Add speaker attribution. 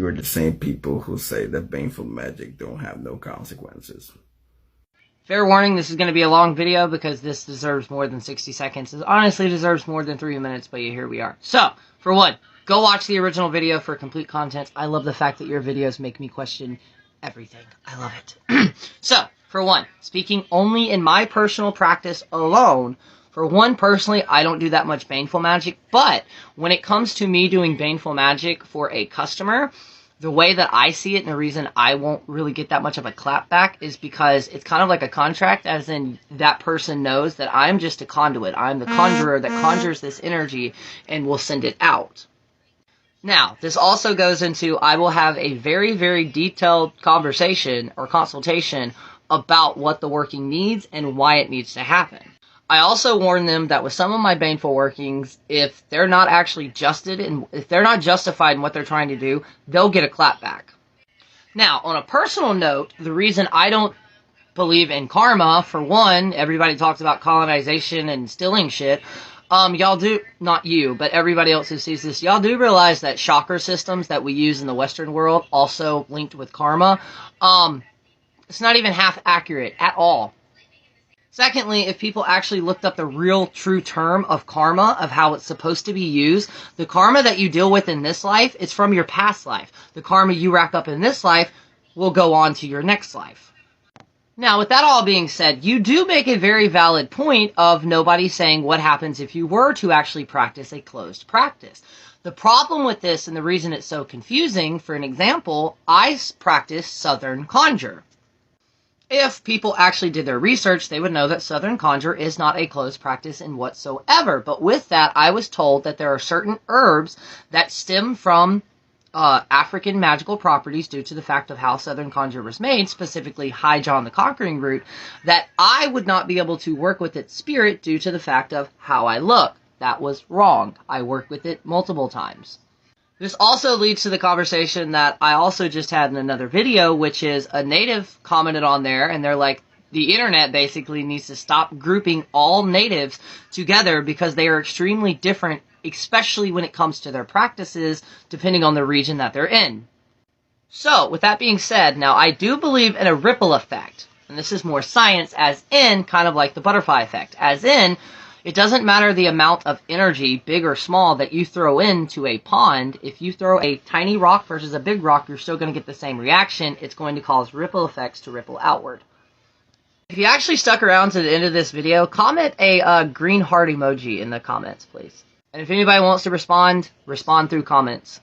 Speaker 1: You are the same people who say that baneful magic don't have no consequences.
Speaker 2: Fair warning, this is going to be a long video because this deserves more than 60 seconds. It honestly deserves more than 3 minutes, but here we are. So, for one, go watch the original video for complete content. I love the fact that your videos make me question everything. I love it. So, for one, speaking only in my personal practice alone, for one, personally, I don't do that much baneful magic, but when it comes to me doing baneful magic for a customer, the way that I see it and the reason I won't really get that much of a clap back is because it's kind of like a contract, as in that person knows that I'm just a conduit. I'm the conjurer that conjures this energy and will send it out. Now, this also goes into I will have a very, very detailed conversation or consultation about what the working needs and why it needs to happen. I also warn them that with some of my baneful workings, if they're not actually justed and if they're not justified in what they're trying to do, they'll get a clap back. Now, on a personal note, the reason I don't believe in karma, for one, everybody talks about colonization and stealing shit. Y'all do, not you, but everybody else who sees this, y'all do realize that chakra systems that we use in the Western world also linked with karma. It's not even half accurate at all. Secondly, if people actually looked up the real true term of karma, of how it's supposed to be used, the karma that you deal with in this life is from your past life. The karma you rack up in this life will go on to your next life. Now, with that all being said, you do make a very valid point of nobody saying what happens if you were to actually practice a closed practice. The problem with this, and the reason it's so confusing, for an example, I practice Southern Conjure. If people actually did their research, they would know that Southern Conjure is not a closed practice in whatsoever. But with that, I was told that there are certain herbs that stem from African magical properties due to the fact of how Southern Conjure was made, specifically High John the Conquering Root, that I would not be able to work with its spirit due to the fact of how I look. That was wrong. I worked with it multiple times. This also leads to the conversation that I also just had in another video, which is a native commented on there, and they're like, the internet basically needs to stop grouping all natives together because they are extremely different, especially when it comes to their practices, depending on the region that they're in. So, with that being said, now I do believe in a ripple effect, and this is more science, as in, kind of like the butterfly effect, as in, it doesn't matter the amount of energy, big or small, that you throw into a pond. If you throw a tiny rock versus a big rock, you're still going to get the same reaction. It's going to cause ripple effects to ripple outward. If you actually stuck around to the end of this video, comment a green heart emoji in the comments, please. And if anybody wants to respond through comments.